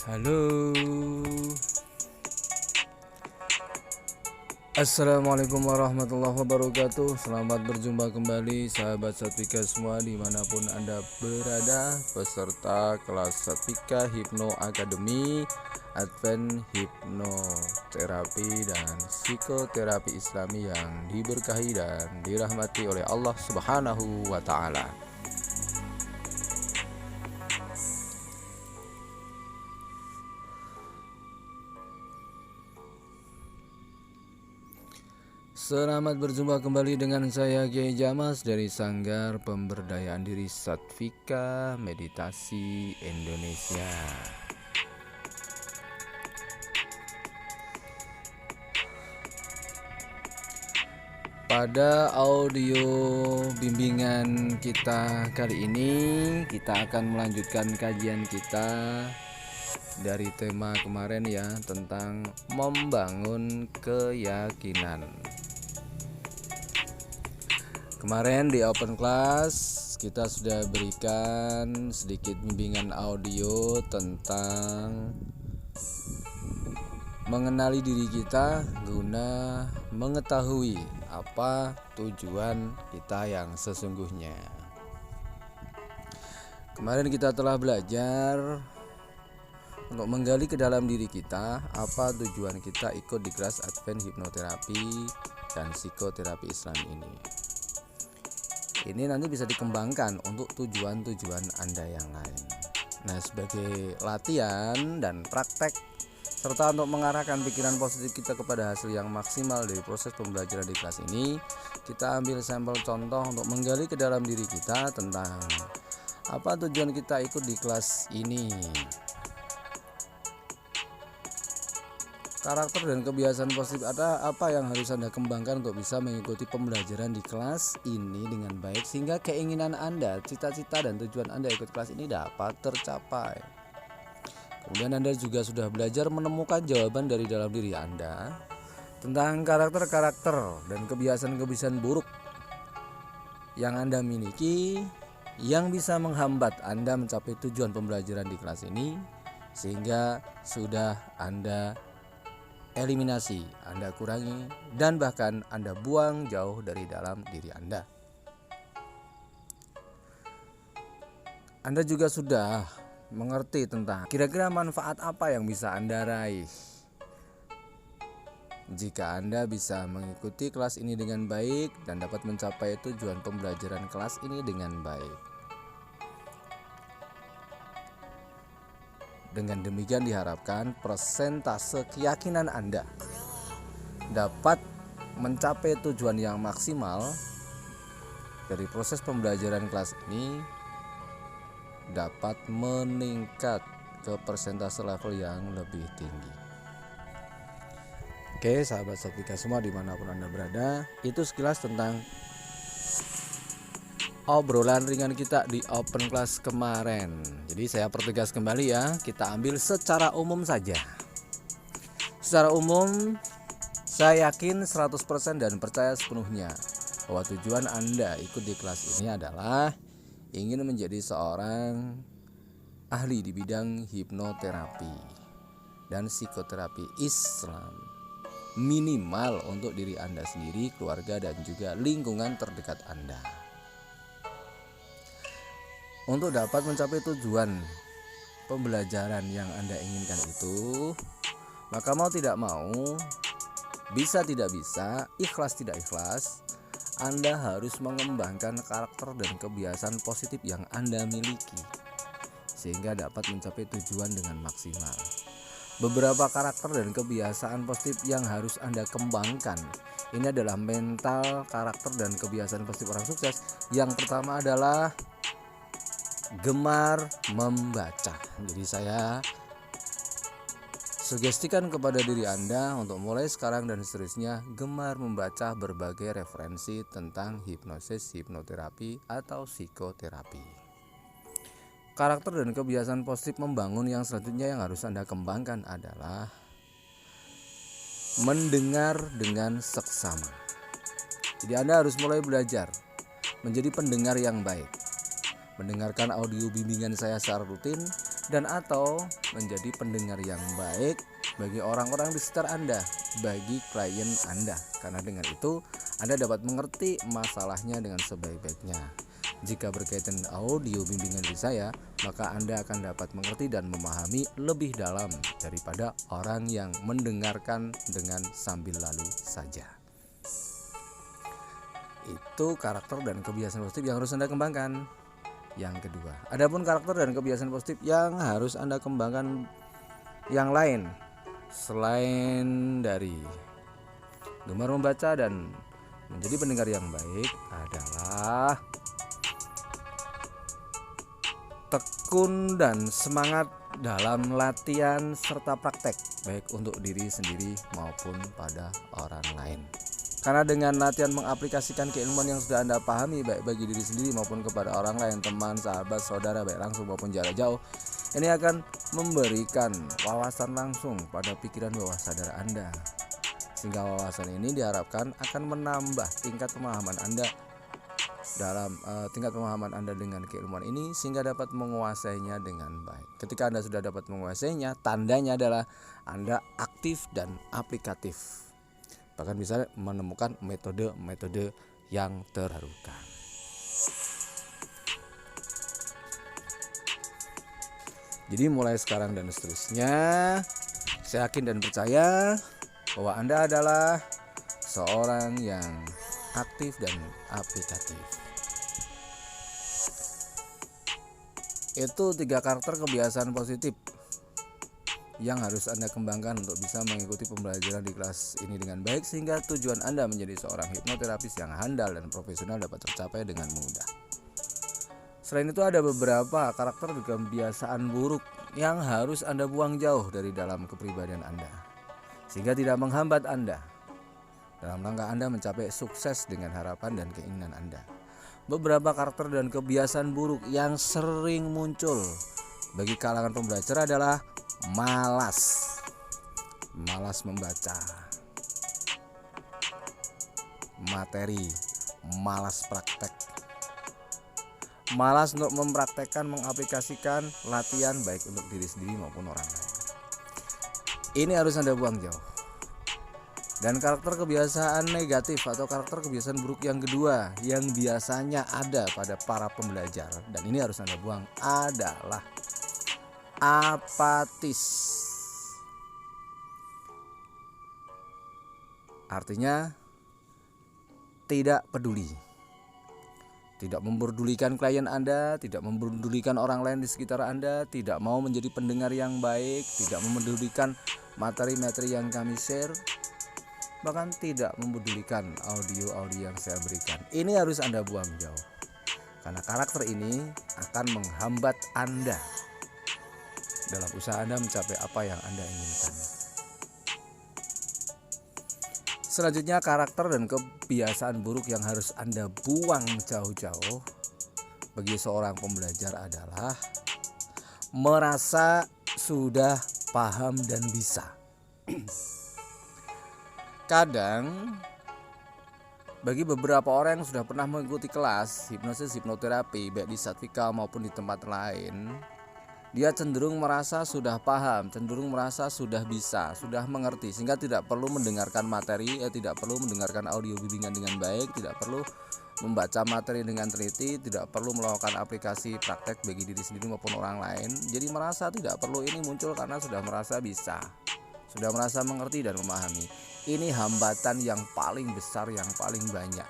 Halo, Assalamualaikum warahmatullahi wabarakatuh. Selamat berjumpa kembali sahabat Satvika semua dimanapun Anda berada, peserta kelas Satvika Hipno Academy Advent Hipnoterapi dan Psikoterapi Islami yang diberkahi dan dirahmati oleh Allah Subhanahu wa Ta'ala. Selamat berjumpa kembali dengan saya Kiai Jamas dari Sanggar Pemberdayaan Diri Satvika Meditasi Indonesia. Pada audio bimbingan kita kali ini, kita akan melanjutkan kajian kita dari tema kemarin ya, tentang membangun keyakinan. Kemarin di open class kita sudah berikan sedikit bimbingan audio tentang mengenali diri kita guna mengetahui apa tujuan kita yang sesungguhnya. Kemarin kita telah belajar untuk menggali ke dalam diri kita apa tujuan kita ikut di kelas Advent Hipnoterapi dan Psikoterapi Islam ini. Ini nanti bisa dikembangkan untuk tujuan-tujuan Anda yang lain. Nah, sebagai latihan dan praktek serta untuk mengarahkan pikiran positif kita kepada hasil yang maksimal dari proses pembelajaran di kelas ini, kita ambil sampel contoh untuk menggali ke dalam diri kita tentang apa tujuan kita ikut di kelas ini. Karakter dan kebiasaan positif apa yang harus Anda kembangkan untuk bisa mengikuti pembelajaran di kelas ini dengan baik sehingga keinginan Anda, cita-cita dan tujuan Anda ikut kelas ini dapat tercapai. Kemudian Anda juga sudah belajar menemukan jawaban dari dalam diri Anda tentang karakter-karakter dan kebiasaan-kebiasaan buruk yang Anda miliki yang bisa menghambat Anda mencapai tujuan pembelajaran di kelas ini, sehingga sudah Anda eliminasi, Anda kurangi, dan bahkan Anda buang jauh dari dalam diri Anda. Anda juga sudah mengerti tentang kira-kira manfaat apa yang bisa Anda raih jika Anda bisa mengikuti kelas ini dengan baik dan dapat mencapai tujuan pembelajaran kelas ini dengan baik. Dengan demikian diharapkan persentase keyakinan Anda dapat mencapai tujuan yang maksimal dari proses pembelajaran kelas ini dapat meningkat ke persentase level yang lebih tinggi. Oke, sahabat Satvika semua dimanapun Anda berada, itu sekilas tentang obrolan ringan kita di open class kemarin. Jadi saya pertegas kembali ya, kita ambil secara umum saja. Secara umum saya yakin 100% dan percaya sepenuhnya bahwa tujuan Anda ikut di kelas ini adalah ingin menjadi seorang ahli di bidang hipnoterapi dan psikoterapi Islam, minimal untuk diri Anda sendiri, keluarga dan juga lingkungan terdekat Anda. Untuk dapat mencapai tujuan pembelajaran yang Anda inginkan itu, maka mau tidak mau, bisa tidak bisa, ikhlas tidak ikhlas, Anda harus mengembangkan karakter dan kebiasaan positif yang Anda miliki sehingga dapat mencapai tujuan dengan maksimal. Beberapa karakter dan kebiasaan positif yang harus Anda kembangkan ini adalah mental, karakter dan kebiasaan positif orang sukses. Yang pertama adalah gemar membaca. Jadi saya sugestikan kepada diri Anda untuk mulai sekarang dan seterusnya gemar membaca berbagai referensi tentang hipnosis, hipnoterapi atau psikoterapi. Karakter dan kebiasaan positif membangun yang selanjutnya yang harus Anda kembangkan adalah mendengar dengan seksama. Jadi Anda harus mulai belajar menjadi pendengar yang baik, mendengarkan audio bimbingan saya secara rutin dan atau menjadi pendengar yang baik bagi orang-orang di sekitar Anda, bagi klien Anda. Karena dengan itu Anda dapat mengerti masalahnya dengan sebaik-baiknya. Jika berkaitan audio bimbingan dari saya, maka Anda akan dapat mengerti dan memahami lebih dalam daripada orang yang mendengarkan dengan sambil lalu saja. Itu karakter dan kebiasaan positif yang harus Anda kembangkan. Yang kedua, adapun karakter dan kebiasaan positif yang harus Anda kembangkan yang lain selain dari gemar membaca dan menjadi pendengar yang baik adalah tekun dan semangat dalam latihan serta praktek, baik untuk diri sendiri maupun pada orang lain. Karena dengan latihan mengaplikasikan keilmuan yang sudah Anda pahami, baik bagi diri sendiri maupun kepada orang lain, teman, sahabat, saudara, baik langsung maupun jarak jauh, ini akan memberikan wawasan langsung pada pikiran bawah sadar Anda. Sehingga wawasan ini diharapkan akan menambah tingkat pemahaman Anda dengan keilmuan ini, sehingga dapat menguasainya dengan baik. Ketika Anda sudah dapat menguasainya, tandanya adalah Anda aktif dan aplikatif. Bahkan bisa menemukan metode-metode yang terbarukan. Jadi mulai sekarang dan seterusnya, saya yakin dan percaya bahwa Anda adalah seorang yang aktif dan aplikatif. Itu 3 karakter kebiasaan positif yang harus Anda kembangkan untuk bisa mengikuti pembelajaran di kelas ini dengan baik, sehingga tujuan Anda menjadi seorang hipnoterapis yang handal dan profesional dapat tercapai dengan mudah. Selain itu ada beberapa karakter dan kebiasaan buruk yang harus Anda buang jauh dari dalam kepribadian Anda, sehingga tidak menghambat Anda dalam langkah Anda mencapai sukses dengan harapan dan keinginan Anda. Beberapa karakter dan kebiasaan buruk yang sering muncul bagi kalangan pembelajar adalah malas membaca materi, malas praktek, malas untuk mempraktekkan, mengaplikasikan latihan baik untuk diri sendiri maupun orang lain. Ini harus Anda buang jauh. Dan karakter kebiasaan negatif atau karakter kebiasaan buruk yang kedua yang biasanya ada pada para pembelajar, dan ini harus Anda buang, adalah apatis. Artinya tidak peduli, tidak memperdulikan klien Anda, tidak memperdulikan orang lain di sekitar Anda, tidak mau menjadi pendengar yang baik, tidak mempedulikan materi-materi yang kami share, bahkan tidak mempedulikan audio-audio yang saya berikan. Ini harus Anda buang jauh, karena karakter ini akan menghambat Anda dalam usaha Anda mencapai apa yang Anda inginkan. Selanjutnya, karakter dan kebiasaan buruk yang harus Anda buang jauh-jauh bagi seorang pembelajar adalah merasa sudah paham dan bisa. Kadang bagi beberapa orang yang sudah pernah mengikuti kelas hipnosis hipnoterapi baik di Satvika maupun di tempat lain, dia cenderung merasa sudah paham, cenderung merasa sudah bisa, sudah mengerti, sehingga tidak perlu mendengarkan materi, tidak perlu mendengarkan audio bimbingan dengan baik, tidak perlu membaca materi dengan teliti, tidak perlu melakukan aplikasi praktek bagi diri sendiri maupun orang lain. Jadi merasa tidak perlu ini muncul karena sudah merasa bisa, sudah merasa mengerti dan memahami. Ini hambatan yang paling besar, yang paling banyak,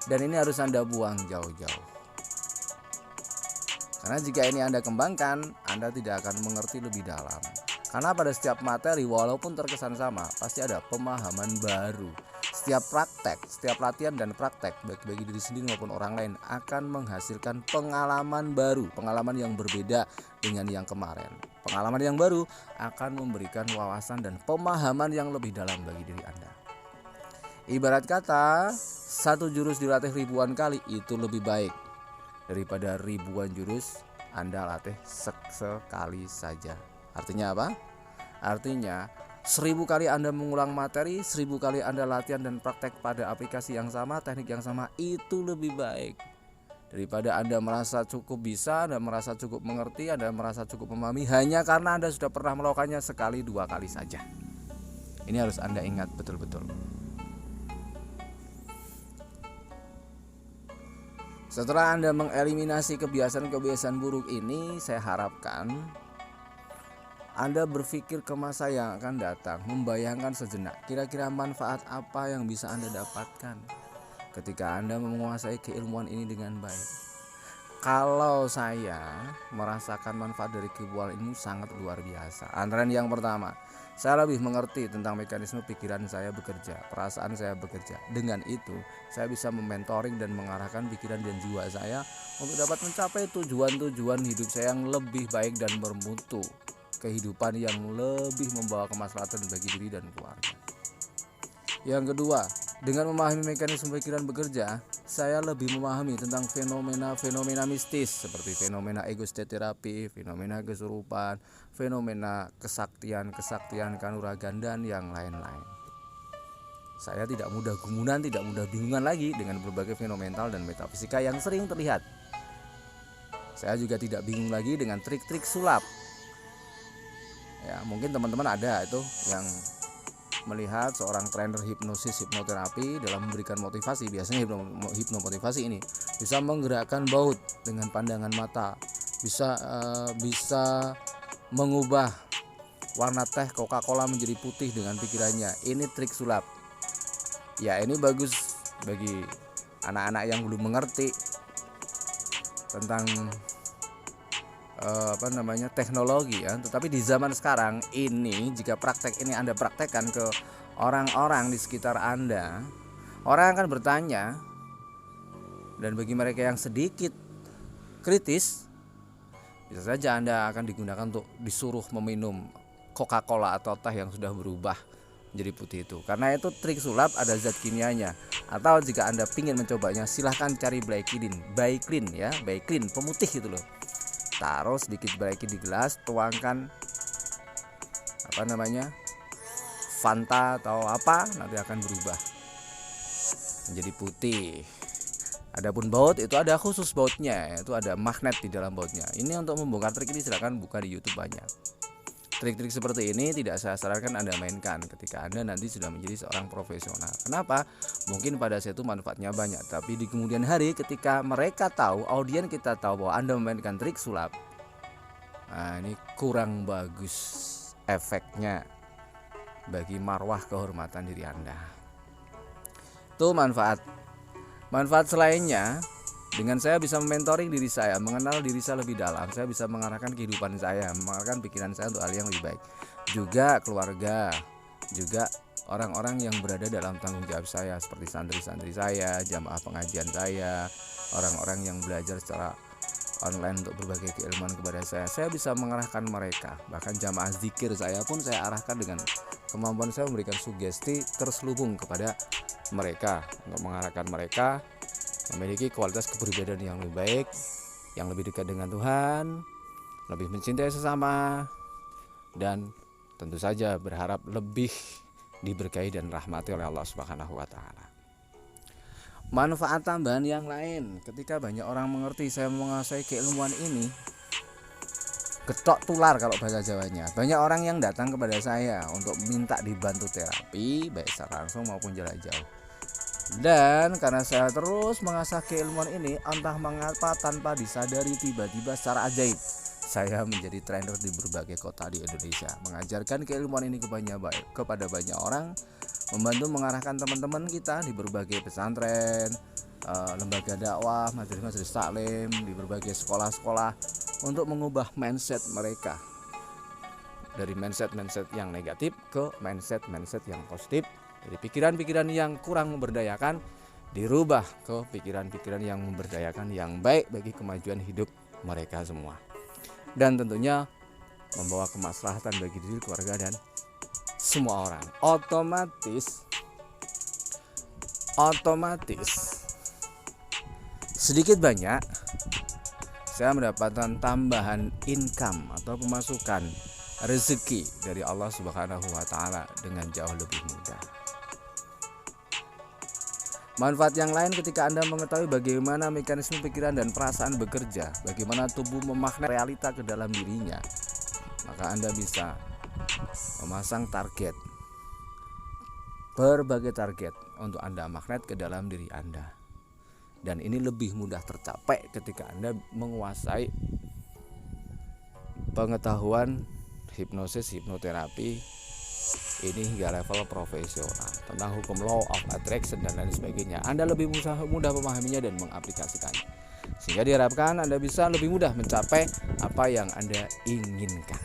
dan ini harus Anda buang jauh-jauh. Karena jika ini Anda kembangkan, Anda tidak akan mengerti lebih dalam. Karena pada setiap materi, walaupun terkesan sama, pasti ada pemahaman baru. Setiap praktek, setiap latihan dan praktek, baik bagi diri sendiri maupun orang lain, akan menghasilkan pengalaman baru, pengalaman yang berbeda dengan yang kemarin. Pengalaman yang baru akan memberikan wawasan dan pemahaman yang lebih dalam bagi diri Anda. Ibarat kata, satu jurus dilatih ribuan kali itu lebih baik daripada ribuan jurus Anda latih sekali saja. Artinya apa? Artinya 1000 kali Anda mengulang materi, 1000 kali Anda latihan dan praktek pada aplikasi yang sama, teknik yang sama, itu lebih baik Daripada Anda merasa cukup bisa, Anda merasa cukup mengerti, Anda merasa cukup memahami hanya karena Anda sudah pernah melakukannya sekali 2 kali saja. Ini harus Anda ingat betul-betul. Setelah Anda mengeliminasi kebiasaan-kebiasaan buruk ini, saya harapkan Anda berpikir ke masa yang akan datang, membayangkan sejenak kira-kira manfaat apa yang bisa Anda dapatkan ketika Anda menguasai keilmuan ini dengan baik. Kalau saya merasakan manfaat dari keilmuan ini sangat luar biasa. Antara yang pertama, saya lebih mengerti tentang mekanisme pikiran saya bekerja, perasaan saya bekerja. Dengan itu, saya bisa mementoring dan mengarahkan pikiran dan jiwa saya untuk dapat mencapai tujuan-tujuan hidup saya yang lebih baik dan bermutu. Kehidupan yang lebih membawa kemaslahatan bagi diri dan keluarga. Yang kedua, dengan memahami mekanisme pikiran bekerja, saya lebih memahami tentang fenomena-fenomena mistis seperti fenomena ego state terapi, fenomena kesurupan, fenomena kesaktian kanuragan, dan yang lain-lain. Saya tidak mudah gumunan, tidak mudah bingungan lagi dengan berbagai fenomenal dan metafisika yang sering terlihat. Saya juga tidak bingung lagi dengan trik-trik sulap. Ya, mungkin teman-teman ada itu yang melihat seorang trainer hipnoterapi dalam memberikan motivasi. Biasanya hipnomotivasi ini bisa menggerakkan baut dengan pandangan mata, bisa mengubah warna teh Coca-Cola menjadi putih dengan pikirannya. Ini trik sulap. Ya, ini bagus bagi anak-anak yang belum mengerti tentang teknologi ya. Tetapi di zaman sekarang ini, jika praktek ini Anda praktekkan ke orang-orang di sekitar Anda, orang akan bertanya, dan bagi mereka yang sedikit kritis, bisa saja Anda akan digunakan untuk disuruh meminum Coca-Cola atau teh yang sudah berubah menjadi putih itu. Karena itu trik sulap, ada zat kimianya. Atau jika Anda ingin mencobanya, silahkan cari Baiklin ya, Baiklin pemutih itu loh. Taruh sedikit Baiklin di gelas, tuangkan Fanta atau apa, nanti akan berubah menjadi putih. Adapun baut itu ada khusus bautnya, itu ada magnet di dalam bautnya. Ini untuk membongkar trik ini silakan buka di YouTube banyak. Trik-trik seperti ini tidak saya sarankan Anda mainkan ketika Anda nanti sudah menjadi seorang profesional. Kenapa? Mungkin pada saat itu manfaatnya banyak, tapi di kemudian hari ketika mereka tahu, audiens kita tahu bahwa Anda memainkan trik sulap, nah ini kurang bagus efeknya bagi marwah kehormatan diri Anda. Itu manfaat selainnya. Dengan saya bisa mementoring diri saya, mengenal diri saya lebih dalam, saya bisa mengarahkan kehidupan saya, mengarahkan pikiran saya untuk hal yang lebih baik. Juga keluarga, juga orang-orang yang berada dalam tanggung jawab saya, seperti santri-santri saya, jamaah pengajian saya, orang-orang yang belajar secara online untuk berbagai keilmuan kepada saya bisa mengarahkan mereka. Bahkan jamaah zikir saya pun saya arahkan dengan kemampuan saya memberikan sugesti terselubung kepada mereka untuk mengarahkan mereka memiliki kualitas kepribadian yang lebih baik, yang lebih dekat dengan Tuhan, lebih mencintai sesama, dan tentu saja berharap lebih diberkahi dan rahmati oleh Allah Subhanahu wa taala. Manfaat tambahan yang lain, ketika banyak orang mengerti saya menguasai keilmuan ini, getok tular kalau bahasa Jawanya. Banyak orang yang datang kepada saya untuk minta dibantu terapi, baik secara langsung maupun jarak jauh. Dan karena saya terus mengasah keilmuan ini, entah mengapa tanpa disadari tiba-tiba secara ajaib saya menjadi trainer di berbagai kota di Indonesia, mengajarkan keilmuan ini kepada banyak orang, membantu mengarahkan teman-teman kita di berbagai pesantren, lembaga dakwah, majelis-majelis taklim, di berbagai sekolah-sekolah untuk mengubah mindset mereka dari mindset yang negatif ke mindset yang positif. Jadi pikiran-pikiran yang kurang memberdayakan dirubah ke pikiran-pikiran yang memberdayakan, yang baik bagi kemajuan hidup mereka semua. Dan tentunya membawa kemaslahatan bagi diri, keluarga, dan semua orang. Otomatis sedikit banyak saya mendapatkan tambahan income atau pemasukan rezeki dari Allah Subhanahu wa taala dengan jauh lebih mudah. Manfaat yang lain ketika Anda mengetahui bagaimana mekanisme pikiran dan perasaan bekerja, bagaimana tubuh memagnet realita ke dalam dirinya, maka Anda bisa memasang target, berbagai target untuk Anda magnet ke dalam diri Anda. Dan ini lebih mudah tercapai ketika Anda menguasai pengetahuan hipnosis, hipnoterapi ini hingga level profesional tentang hukum law of attraction dan lain sebagainya. Anda lebih mudah memahaminya dan mengaplikasikannya, sehingga diharapkan Anda bisa lebih mudah mencapai apa yang Anda inginkan.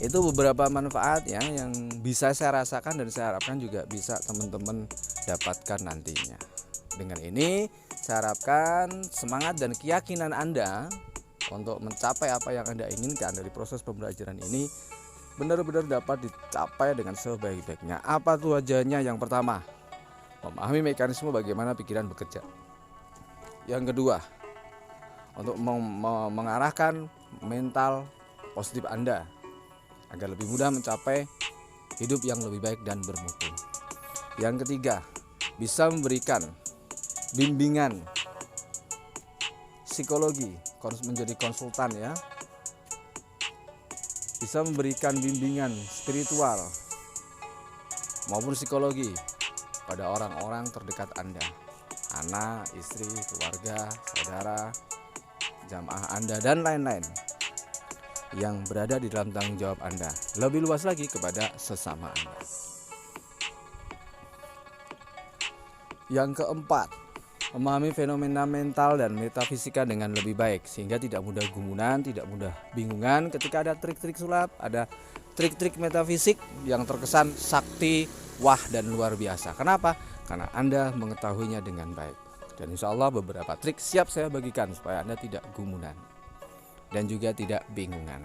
Itu beberapa manfaat ya yang bisa saya rasakan dan saya harapkan juga bisa teman-teman dapatkan nantinya. Dengan ini saya harapkan semangat dan keyakinan Anda untuk mencapai apa yang Anda inginkan dari proses pembelajaran ini benar-benar dapat dicapai dengan sebaik-baiknya. Apa tujuannya? Yang pertama, memahami mekanisme bagaimana pikiran bekerja. Yang kedua, untuk mengarahkan mental positif Anda agar lebih mudah mencapai hidup yang lebih baik dan bermutu. Yang ketiga, bisa memberikan bimbingan psikologi, menjadi konsultan ya, bisa memberikan bimbingan spiritual maupun psikologi pada orang-orang terdekat Anda, anak, istri, keluarga, saudara, jamaah Anda dan lain-lain yang berada di dalam tanggung jawab Anda, lebih luas lagi kepada sesama Anda. Yang keempat, memahami fenomena mental dan metafisika dengan lebih baik sehingga tidak mudah gumunan, tidak mudah bingungan ketika ada trik-trik sulap, ada trik-trik metafisik yang terkesan sakti, wah dan luar biasa. Kenapa? Karena Anda mengetahuinya dengan baik. Dan insya Allah beberapa trik siap saya bagikan supaya Anda tidak gumunan dan juga tidak bingungan.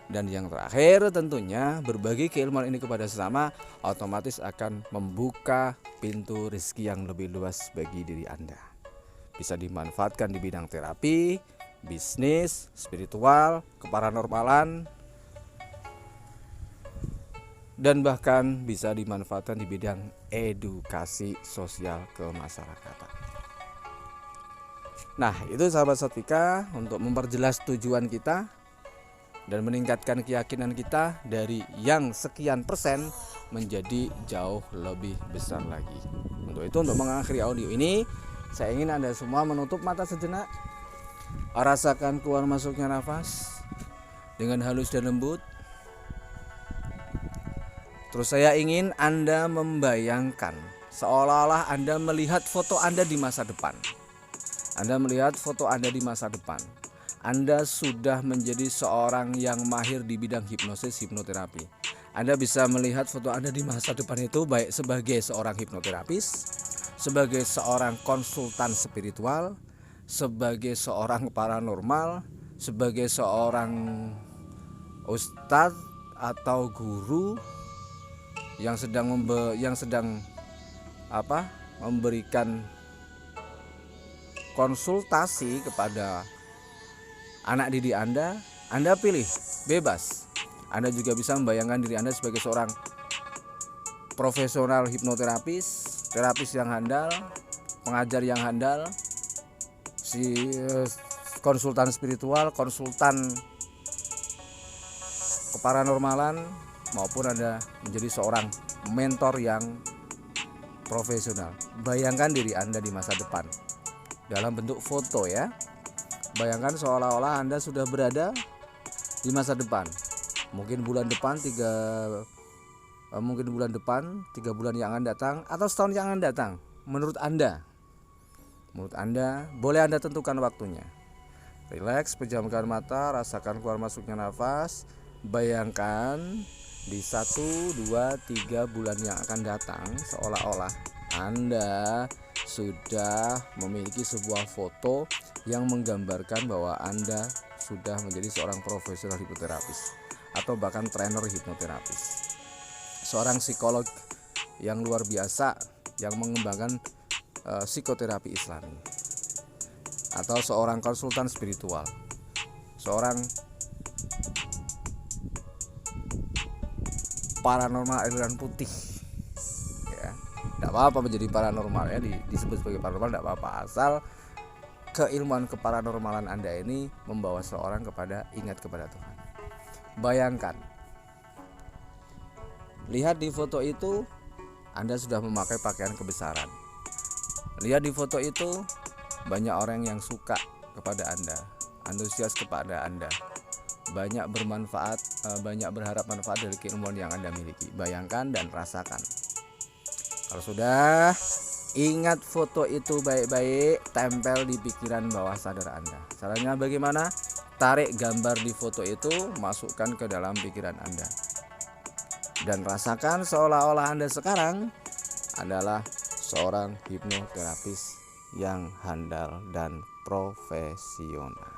Dan yang terakhir tentunya berbagi keilmuan ini kepada sesama otomatis akan membuka pintu rezeki yang lebih luas bagi diri Anda. Bisa dimanfaatkan di bidang terapi, bisnis, spiritual, keparanormalan, dan bahkan bisa dimanfaatkan di bidang edukasi sosial kemasyarakatan. Nah, itu sahabat Satvika untuk memperjelas tujuan kita dan meningkatkan keyakinan kita dari yang sekian persen menjadi jauh lebih besar lagi. Untuk itu, untuk mengakhiri audio ini, saya ingin Anda semua menutup mata sejenak, rasakan keluar masuknya nafas dengan halus dan lembut. Terus saya ingin Anda membayangkan seolah-olah Anda melihat foto Anda di masa depan. Anda melihat foto Anda di masa depan. Anda sudah menjadi seorang yang mahir di bidang hipnosis, hipnoterapi. Anda bisa melihat foto Anda di masa depan itu baik sebagai seorang hipnoterapis, sebagai seorang konsultan spiritual, sebagai seorang paranormal, sebagai seorang ustadz atau guru yang sedang memberikan konsultasi kepada anak didik Anda pilih bebas. Anda juga bisa membayangkan diri Anda sebagai seorang profesional hipnoterapis, terapis yang handal, pengajar yang handal, konsultan spiritual, konsultan keparanormalan, maupun Anda menjadi seorang mentor yang profesional. Bayangkan diri Anda di masa depan dalam bentuk foto ya. Bayangkan seolah-olah Anda sudah berada di masa depan. Mungkin bulan depan 3 bulan yang akan datang atau setahun yang akan datang. Menurut Anda boleh Anda tentukan waktunya. Rileks, pejamkan mata, rasakan keluar masuknya nafas. Bayangkan di 1, 2, 3 bulan yang akan datang seolah-olah Anda sudah memiliki sebuah foto yang menggambarkan bahwa Anda sudah menjadi seorang profesional hipnoterapis atau bahkan trainer hipnoterapis, seorang psikolog yang luar biasa yang mengembangkan psikoterapi Islami, atau seorang konsultan spiritual, seorang paranormal aliran putih ya. Tidak apa-apa menjadi paranormal ya, disebut sebagai paranormal tidak apa-apa, asal keilmuan keparanormalan Anda ini membawa seorang ingat kepada Tuhan. Bayangkan, lihat di foto itu Anda sudah memakai pakaian kebesaran. Lihat di foto itu banyak orang yang suka kepada Anda, antusias kepada Anda, banyak berharap manfaat dari keilmuan yang Anda miliki. Bayangkan dan rasakan. Kalau sudah, ingat foto itu baik-baik, tempel di pikiran bawah sadar Anda. Caranya bagaimana? Tarik gambar di foto itu, masukkan ke dalam pikiran Anda, dan rasakan seolah-olah Anda sekarang adalah seorang hipnoterapis yang handal dan profesional.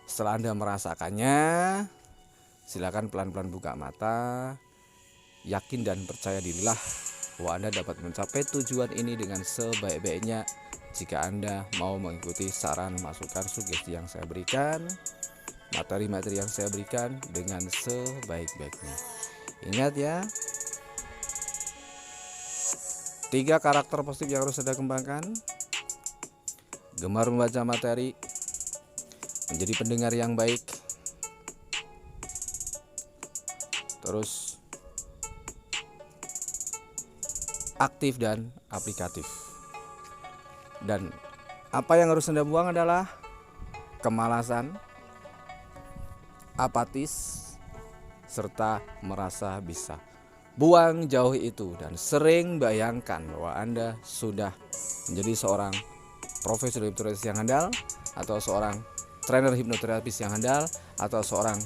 Setelah Anda merasakannya, silakan pelan-pelan buka mata. Yakin dan percaya dirilah bahwa Anda dapat mencapai tujuan ini dengan sebaik-baiknya jika Anda mau mengikuti saran, masukan, sugesti yang saya berikan, materi-materi yang saya berikan dengan sebaik-baiknya. Ingat ya, 3 karakter positif yang harus Anda kembangkan: gemar membaca materi, menjadi pendengar yang baik, terus aktif dan aplikatif. Dan apa yang harus Anda buang adalah kemalasan, apatis, serta merasa bisa. Buang jauh itu dan sering bayangkan bahwa Anda sudah menjadi seorang profesional hipnoterapis yang handal, atau seorang trainer hipnoterapis yang handal, atau seorang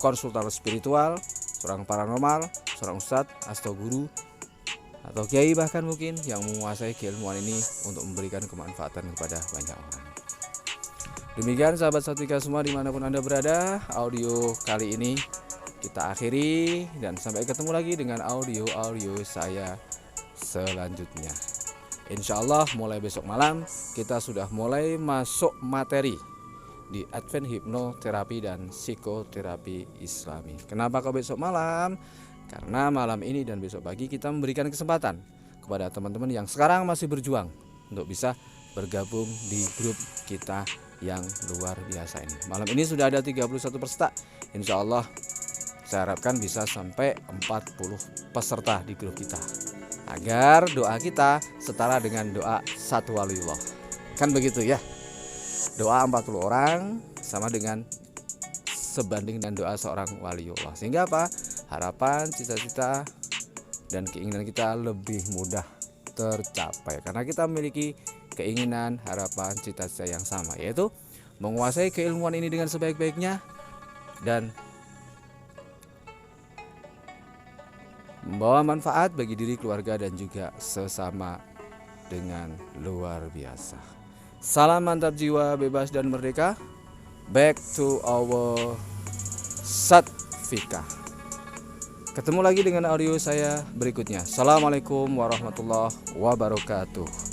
konsultan spiritual, seorang paranormal, seorang ustadz atau guru atau kiai bahkan mungkin yang menguasai keilmuan ini untuk memberikan kemanfaatan kepada banyak orang. Demikian sahabat Satvika semua dimanapun Anda berada, audio kali ini kita akhiri dan sampai ketemu lagi dengan audio saya selanjutnya. Insya Allah mulai besok malam kita sudah mulai masuk materi di Advent Hipnoterapi dan Psikoterapi Islami. Kenapa kok besok malam? Karena malam ini dan besok pagi kita memberikan kesempatan kepada teman-teman yang sekarang masih berjuang untuk bisa bergabung di grup kita yang luar biasa ini. Malam ini sudah ada 31 peserta. Insya Allah saya harapkan bisa sampai 40 peserta di grup kita, agar doa kita setara dengan doa satu waliullah. Kan begitu ya. Doa 40 orang sama dengan sebanding dengan doa seorang waliullah. Sehingga apa? Harapan, cita-cita, dan keinginan kita lebih mudah tercapai karena kita memiliki keinginan, harapan, cita-cita yang sama, yaitu menguasai keilmuan ini dengan sebaik-baiknya dan membawa manfaat bagi diri, keluarga, dan juga sesama dengan luar biasa. Salam mantap jiwa, bebas dan merdeka. Back to our Satvika. Ketemu lagi dengan audio saya berikutnya. Assalamualaikum warahmatullahi wabarakatuh.